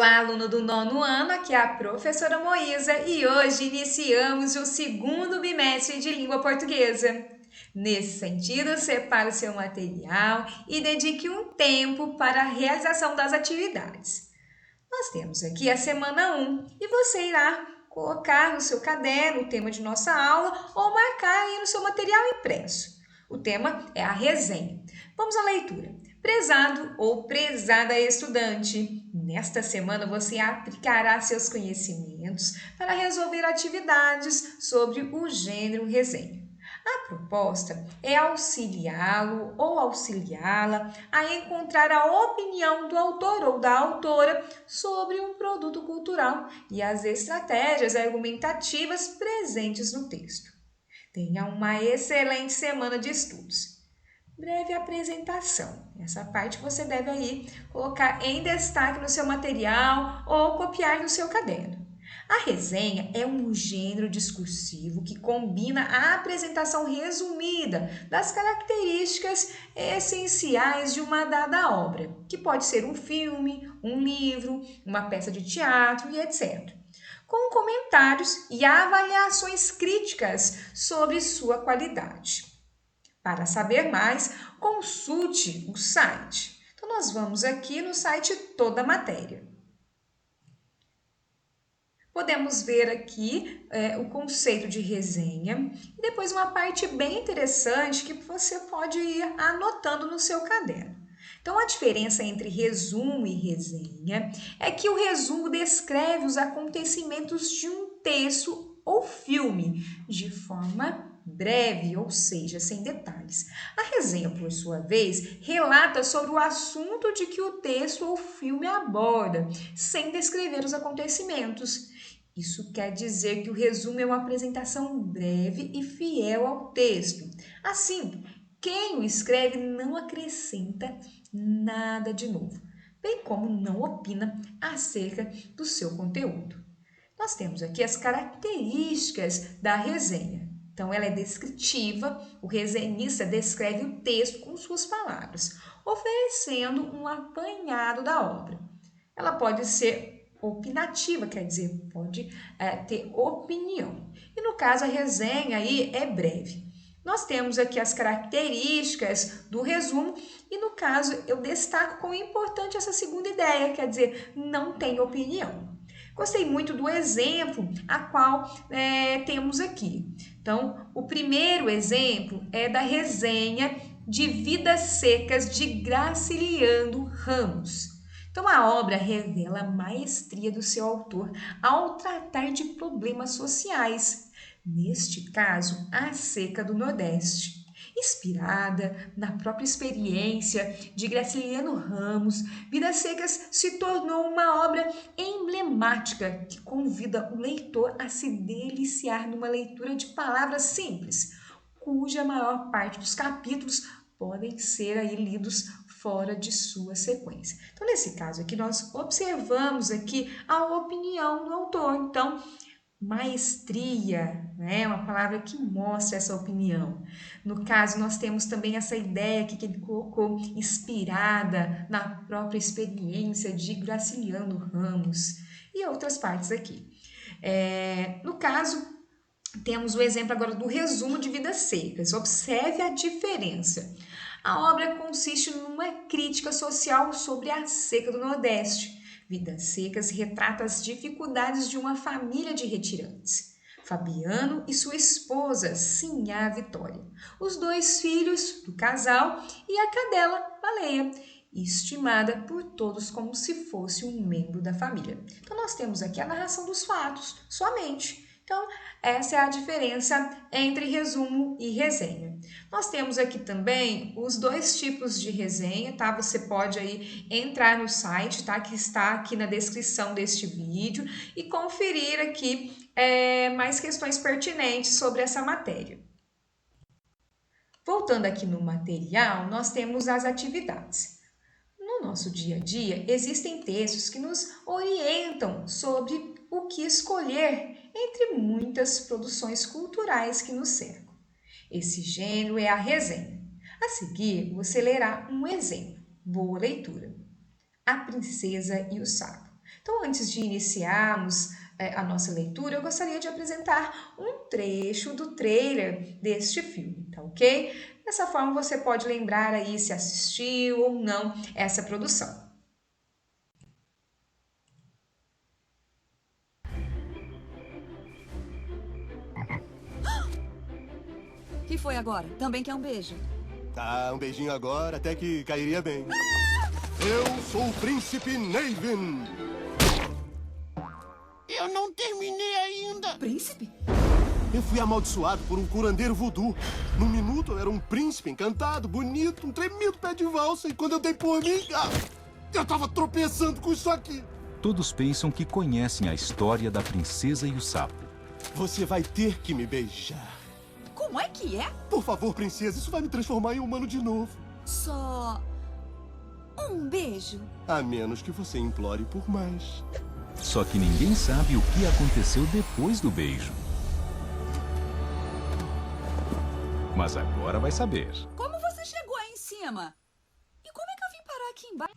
Olá, aluno do nono ano, aqui é a professora Moísa e hoje iniciamos o segundo bimestre de língua portuguesa. Nesse sentido, separe o seu material e dedique um tempo para a realização das atividades. Nós temos aqui a semana 1 e você irá colocar no seu caderno o tema de nossa aula ou marcar aí no seu material impresso. O tema é a resenha. Vamos à leitura. Prezado ou prezada estudante, nesta semana você aplicará seus conhecimentos para resolver atividades sobre o gênero resenha. A proposta é auxiliá-lo ou auxiliá-la a encontrar a opinião do autor ou da autora sobre um produto cultural e as estratégias argumentativas presentes no texto. Tenha uma excelente semana de estudos. Breve apresentação. Essa parte você deve aí colocar em destaque no seu material ou copiar no seu caderno. A resenha é um gênero discursivo que combina a apresentação resumida das características essenciais de uma dada obra, que pode ser um filme, um livro, uma peça de teatro e etc., com comentários e avaliações críticas sobre sua qualidade. Para saber mais, consulte o site. Então, nós vamos aqui no site Toda a Matéria. Podemos ver aqui o conceito de resenha e depois uma parte bem interessante que você pode ir anotando no seu caderno. Então, a diferença entre resumo e resenha é que o resumo descreve os acontecimentos de um texto ou filme de forma breve, ou seja, sem detalhes. A resenha, por sua vez, relata sobre o assunto de que o texto ou filme aborda, sem descrever os acontecimentos. Isso quer dizer que o resumo é uma apresentação breve e fiel ao texto. Assim, quem o escreve não acrescenta nada de novo, bem como não opina acerca do seu conteúdo. Nós temos aqui as características da resenha. Então, ela é descritiva, o resenhista descreve o texto com suas palavras, oferecendo um apanhado da obra. Ela pode ser opinativa, quer dizer, pode ter opinião. E no caso, a resenha aí é breve. Nós temos aqui as características do resumo e, no caso, eu destaco como importante essa segunda ideia, quer dizer, não tem opinião. Gostei muito do exemplo a qual temos aqui. Então, o primeiro exemplo é da resenha de Vidas Secas de Graciliano Ramos. Então, a obra revela a maestria do seu autor ao tratar de problemas sociais, neste caso, a seca do Nordeste. Inspirada na própria experiência de Graciliano Ramos, Vidas Secas se tornou uma obra emblemática que convida o leitor a se deliciar numa leitura de palavras simples, cuja maior parte dos capítulos podem ser aí lidos fora de sua sequência. Então, nesse caso aqui, nós observamos aqui a opinião do autor. Então, maestria, né? Uma palavra que mostra essa opinião. No caso, nós temos também essa ideia que ele colocou, inspirada na própria experiência de Graciliano Ramos e outras partes aqui. No caso, temos o exemplo agora do resumo de Vidas Secas. Observe a diferença. A obra consiste numa crítica social sobre a seca do Nordeste. Vidas Secas retrata as dificuldades de uma família de retirantes. Fabiano e sua esposa, Sinhá Vitória. Os dois filhos do casal e a cadela, Baleia, estimada por todos como se fosse um membro da família. Então, nós temos aqui a narração dos fatos, somente. Então, essa é a diferença entre resumo e resenha. Nós temos aqui também os dois tipos de resenha, tá? Você pode aí entrar no site, tá? Que está aqui na descrição deste vídeo e conferir aqui mais questões pertinentes sobre essa matéria. Voltando aqui no material, nós temos as atividades. No nosso dia a dia, existem textos que nos orientam sobre o que escolher entre muitas produções culturais que nos cercam. Esse gênero é a resenha. A seguir, você lerá um exemplo. Boa leitura. A Princesa e o Sapo. Então, antes de iniciarmos a nossa leitura, eu gostaria de apresentar um trecho do trailer deste filme, tá ok? Dessa forma você pode lembrar aí se assistiu ou não essa produção. O que foi agora? Também quer um beijo? Tá, um beijinho agora até que cairia bem. Eu sou o Príncipe Navin. Eu não terminei ainda. Príncipe? Eu fui amaldiçoado por um curandeiro voodoo. Num minuto eu era um príncipe encantado, bonito, um tremido pé de valsa. E quando eu dei por mim, eu tava tropeçando com isso aqui. Todos pensam que conhecem a história da princesa e o sapo. Você vai ter que me beijar. Como é que é? Por favor, princesa, isso vai me transformar em humano de novo. Só um beijo. A menos que você implore por mais. Só que ninguém sabe o que aconteceu depois do beijo. Mas agora vai saber. Como você chegou aí em cima? E como é que eu vim parar aqui embaixo?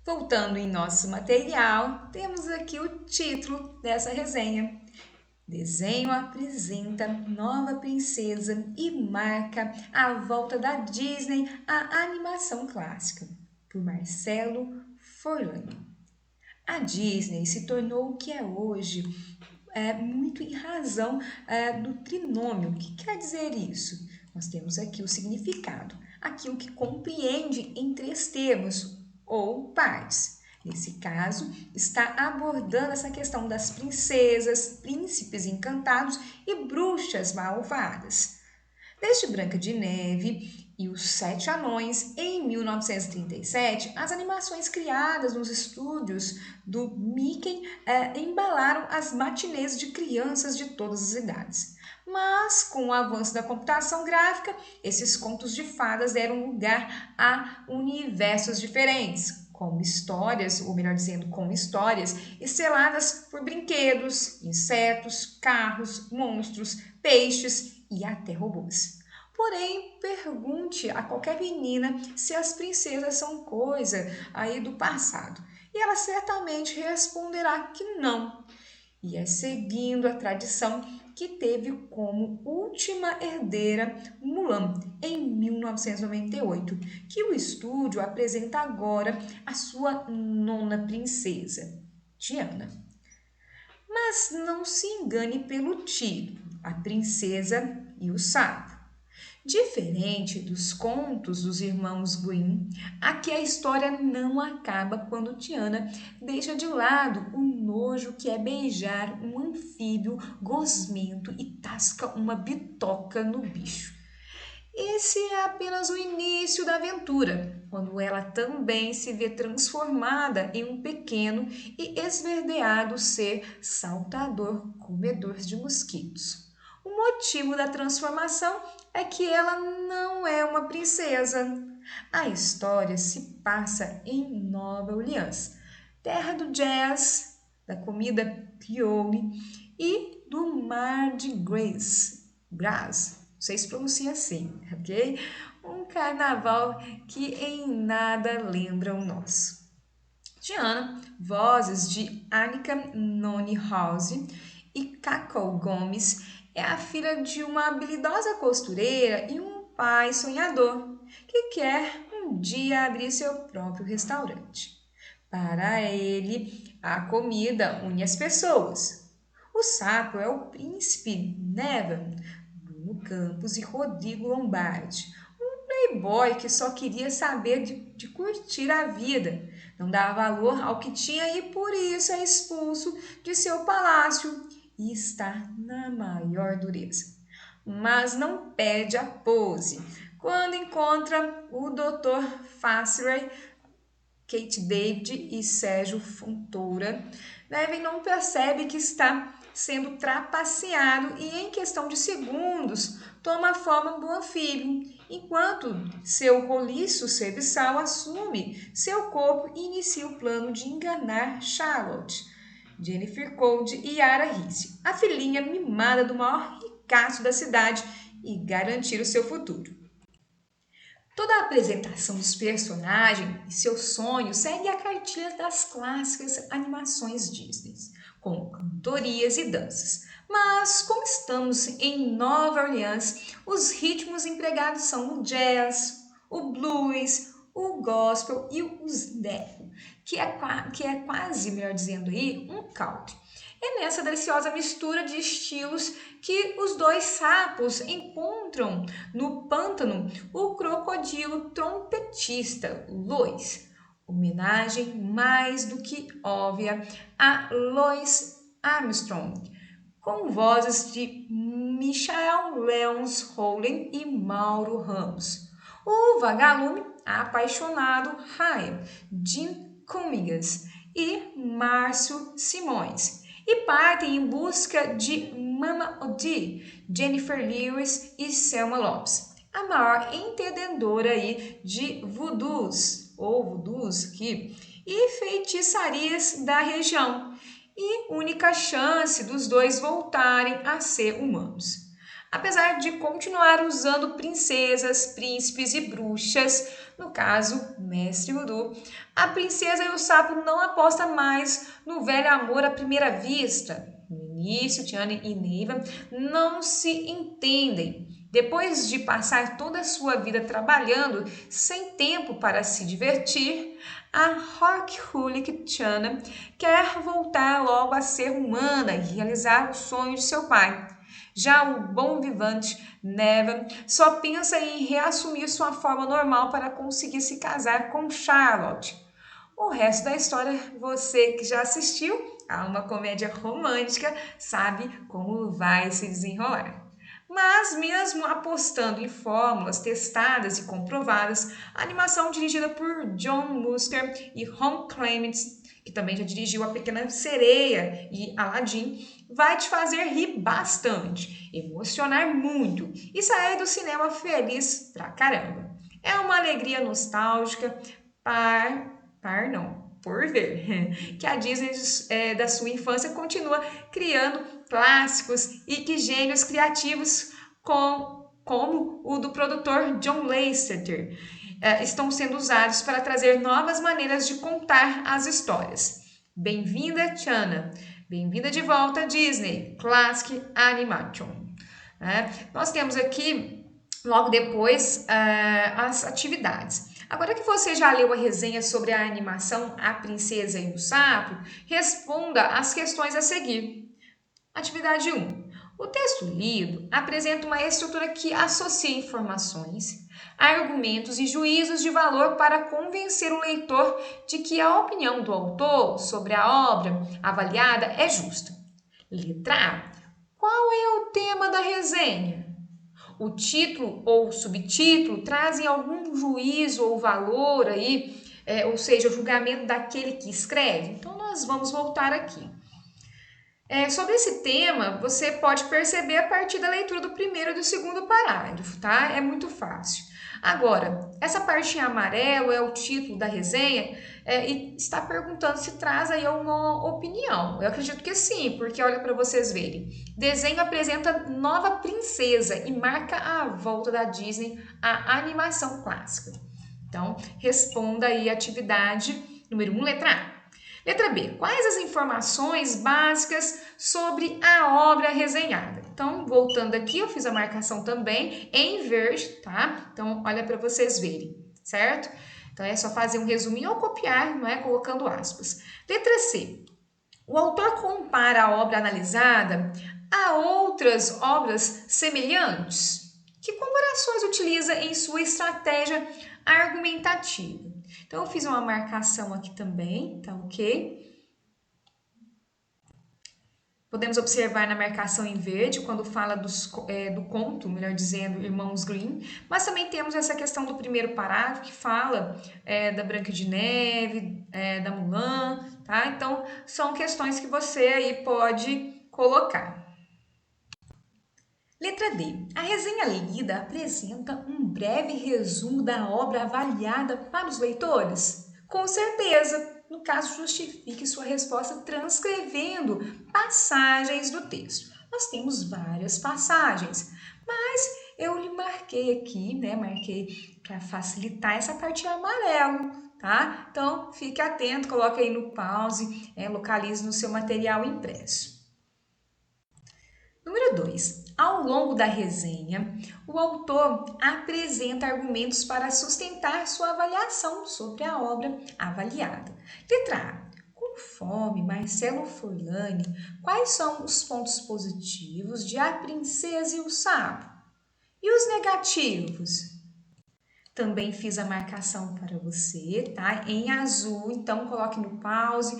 Voltando em nosso material, temos aqui o título dessa resenha. Desenho apresenta nova princesa e marca a volta da Disney à animação clássica, por Marcelo Forlani. A Disney se tornou o que é hoje, muito em razão do trinômio. O que quer dizer isso? Nós temos aqui o significado, aquilo que compreende em três termos ou partes. Nesse caso, está abordando essa questão das princesas, príncipes encantados e bruxas malvadas. Desde Branca de Neve e os Sete Anões, em 1937, as animações criadas nos estúdios do Mickey embalaram as matinês de crianças de todas as idades. Mas, com o avanço da computação gráfica, esses contos de fadas deram lugar a universos diferentes, como histórias, ou melhor dizendo, com histórias estreladas por brinquedos, insetos, carros, monstros, peixes e até robôs. Porém, pergunte a qualquer menina se as princesas são coisa aí do passado, e ela certamente responderá que não. E é seguindo a tradição que teve como última herdeira Mulan em 1998, que o estúdio apresenta agora a sua nona princesa, Tiana. Mas não se engane pelo título, A Princesa e o Sapo. Diferente dos contos dos irmãos Grimm, aqui a história não acaba quando Tiana deixa de lado o nojo que é beijar um anfíbio gosmento e tasca uma bitoca no bicho. Esse é apenas o início da aventura, quando ela também se vê transformada em um pequeno e esverdeado ser saltador comedor de mosquitos. O motivo da transformação é que ela não é uma princesa. A história se passa em Nova Orleans, terra do jazz, da comida crioulo e do mar de Gras. Vocês pronunciam assim, ok? Um carnaval que em nada lembra o nosso. Tiana, vozes de Annika Noni House e Cacau Gomes, é a filha de uma habilidosa costureira e um pai sonhador que quer um dia abrir seu próprio restaurante. Para ele, a comida une as pessoas. O sapo é o príncipe Nevan, Bruno Campos e Rodrigo Lombardi, um playboy que só queria saber de curtir a vida, não dava valor ao que tinha e por isso é expulso de seu palácio e está na maior dureza. Mas não perde a pose quando encontra o Dr. Fassray, Kate David e Sérgio Fontoura. Devin não percebe que está sendo trapaceado e, em questão de segundos, toma a forma do anfíbio, enquanto seu roliço serviçal assume seu corpo e inicia o plano de enganar Charlotte, Jennifer Cold e Yara Ricci, a filhinha mimada do maior ricaço da cidade, e garantir o seu futuro. Toda a apresentação dos personagens e seus sonhos segue a cartilha das clássicas animações Disney, com cantorias e danças. Mas, como estamos em Nova Orleans, os ritmos empregados são o jazz, o blues, o gospel e o snap, que é quase, melhor dizendo aí, um country. É nessa deliciosa mistura de estilos que os dois sapos encontram no pântano o crocodilo trompetista Louis. Homenagem mais do que óbvia a Louis Armstrong, com vozes de Michael Leons Holden e Mauro Ramos. O vagalume apaixonado Ryan, Jim Cummings e Márcio Simões. E partem em busca de Mama Odie, Jennifer Lewis e Selma Lopes, a maior entendedora aí de voodoos, e feitiçarias da região, e única chance dos dois voltarem a ser humanos. Apesar de continuar usando princesas, príncipes e bruxas, no caso, mestre voodoo, a princesa e o sapo não apostam mais no velho amor à primeira vista. No início, Tiana e Neiva não se entendem. Depois de passar toda a sua vida trabalhando sem tempo para se divertir, a Rockhulic Tiana quer voltar logo a ser humana e realizar o sonho de seu pai. Já o bom vivante Nevan só pensa em reassumir sua forma normal para conseguir se casar com Charlotte. O resto da história, você que já assistiu a uma comédia romântica, sabe como vai se desenrolar. Mas mesmo apostando em fórmulas testadas e comprovadas, a animação dirigida por John Musker e Ron Clements, que também já dirigiu A Pequena Sereia e Aladdin, vai te fazer rir bastante, emocionar muito e sair do cinema feliz pra caramba. É uma alegria nostálgica por ver que a Disney da sua infância continua criando clássicos e que gênios criativos como o do produtor John Lasseter estão sendo usados para trazer novas maneiras de contar as histórias. Bem-vinda, Tiana! Bem-vinda de volta, Disney Classic Animation. Nós temos aqui, logo depois, as atividades. Agora que você já leu a resenha sobre a animação A Princesa e o Sapo, responda as questões a seguir. Atividade 1. O texto lido apresenta uma estrutura que associa informações, argumentos e juízos de valor para convencer o leitor de que a opinião do autor sobre a obra avaliada é justa. Letra A. Qual é o tema da resenha? O título ou subtítulo trazem algum juízo ou valor aí, ou seja, o julgamento daquele que escreve? Então, nós vamos voltar aqui. Sobre esse tema, você pode perceber a partir da leitura do primeiro e do segundo parágrafo, tá? É muito fácil. Agora, essa parte em amarelo é o título da resenha e está perguntando se traz aí uma opinião. Eu acredito que sim, porque olha para vocês verem. Desenho apresenta nova princesa e marca a volta da Disney à animação clássica. Então, responda aí a atividade número 1, letra A. Letra B. Quais as informações básicas sobre a obra resenhada? Então, voltando aqui, eu fiz a marcação também em verde, tá? Então, olha para vocês verem, certo? Então, é só fazer um resuminho ou copiar, não é? Colocando aspas. Letra C. O autor compara a obra analisada a outras obras semelhantes? Que comparações utiliza em sua estratégia argumentativa? Então, eu fiz uma marcação aqui também, tá ok? Podemos observar na marcação em verde, quando fala do conto, melhor dizendo, Irmãos Grimm, mas também temos essa questão do primeiro parágrafo, que fala da Branca de Neve, da Mulan, tá? Então, são questões que você aí pode colocar. Letra D. A resenha lida apresenta um breve resumo da obra avaliada para os leitores? Com certeza! No caso, justifique sua resposta transcrevendo passagens do texto. Nós temos várias passagens, mas eu lhe marquei aqui, marquei para facilitar essa parte em amarelo, tá? Então, fique atento, coloque aí no pause, localize no seu material impresso. Número 2. Ao longo da resenha, o autor apresenta argumentos para sustentar sua avaliação sobre a obra avaliada. Letra A. Conforme Marcelo Forlani, quais são os pontos positivos de A Princesa e o Sapo? E os negativos? Também fiz a marcação para você, tá? Em azul, então coloque no pause,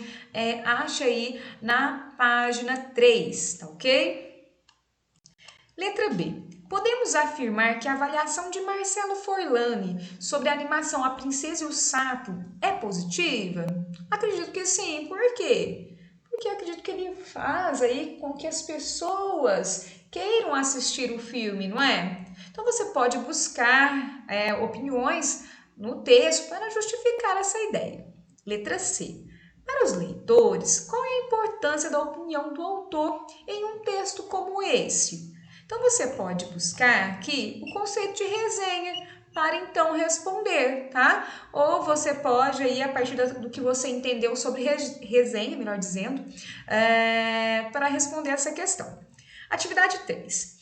acha aí na página 3, tá ok? Letra B. Podemos afirmar que a avaliação de Marcelo Forlani sobre a animação A Princesa e o Sapo é positiva? Acredito que sim. Por quê? Porque acredito que ele faz aí com que as pessoas queiram assistir o filme, não é? Então você pode buscar opiniões no texto para justificar essa ideia. Letra C. Para os leitores, qual é a importância da opinião do autor em um texto como esse? Então, você pode buscar aqui o conceito de resenha para então responder, tá? Ou você pode aí, a partir do que você entendeu sobre resenha, melhor dizendo, para responder essa questão. Atividade 3.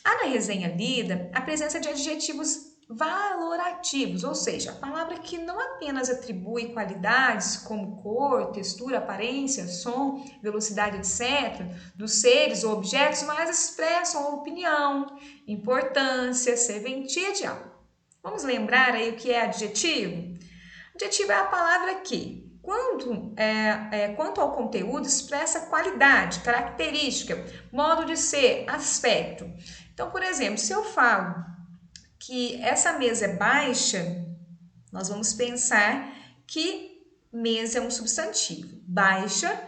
Há na resenha lida a presença de adjetivos valorativos, ou seja, a palavra que não apenas atribui qualidades como cor, textura, aparência, som, velocidade, etc., dos seres ou objetos, mas expressam a opinião, importância, serventia de algo. Vamos lembrar aí o que é adjetivo? Adjetivo é a palavra que, quanto ao conteúdo, expressa qualidade, característica, modo de ser, aspecto. Então, por exemplo, se eu falo que essa mesa é baixa, nós vamos pensar que mesa é um substantivo. Baixa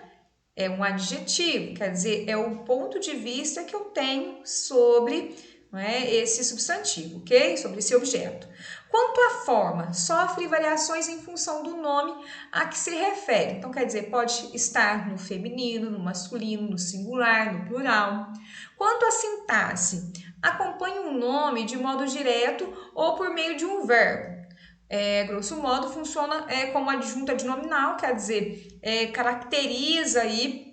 é um adjetivo, quer dizer, é o ponto de vista que eu tenho sobre esse substantivo, ok? Sobre esse objeto. Quanto à forma, sofre variações em função do nome a que se refere. Então, quer dizer, pode estar no feminino, no masculino, no singular, no plural. Quanto à sintaxe, acompanha um nome de modo direto ou por meio de um verbo. Grosso modo, funciona como adjunto adnominal, quer dizer, caracteriza aí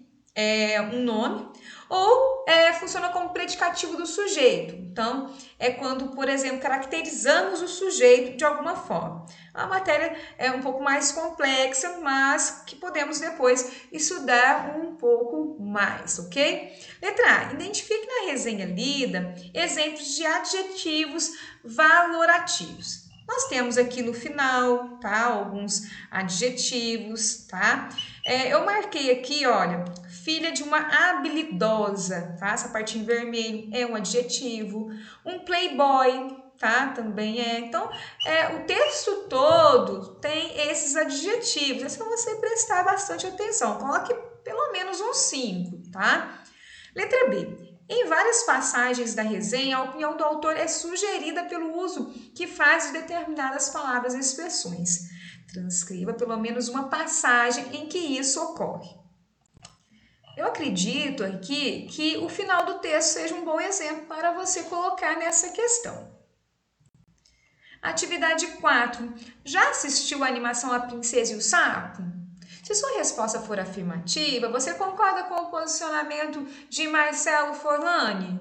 um nome, ou funciona como predicativo do sujeito. Então, é quando, por exemplo, caracterizamos o sujeito de alguma forma. A matéria é um pouco mais complexa, mas que podemos depois estudar um pouco mais, ok? Letra A. Identifique na resenha lida exemplos de adjetivos valorativos. Nós temos aqui no final, tá? Alguns adjetivos, tá? Eu marquei aqui, olha, filha de uma habilidosa, tá? Essa parte em vermelho é um adjetivo. Um playboy, tá? Também é. Então, o texto todo tem esses adjetivos. É só você prestar bastante atenção. Coloque pelo menos uns 5, tá? Letra B. Em várias passagens da resenha, a opinião do autor é sugerida pelo uso que faz de determinadas palavras e expressões. Transcreva pelo menos uma passagem em que isso ocorre. Eu acredito aqui que o final do texto seja um bom exemplo para você colocar nessa questão. Atividade 4. Já assistiu a animação A Princesa e o Sapo? Se sua resposta for afirmativa, você concorda com o posicionamento de Marcelo Forlani?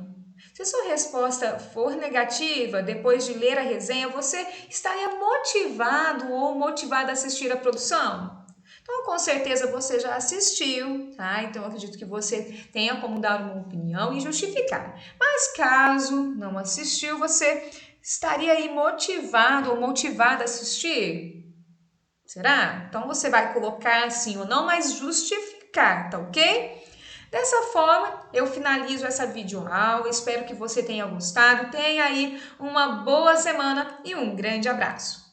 Se sua resposta for negativa, depois de ler a resenha, você estaria motivado ou motivada a assistir a produção? Então, com certeza você já assistiu, tá? Então, eu acredito que você tenha como dar uma opinião e justificar. Mas caso não assistiu, você estaria aí motivado ou motivada a assistir? Será? Então, você vai colocar sim ou não, mas justificar, tá ok? Dessa forma, eu finalizo essa videoaula. Espero que você tenha gostado. Tenha aí uma boa semana e um grande abraço.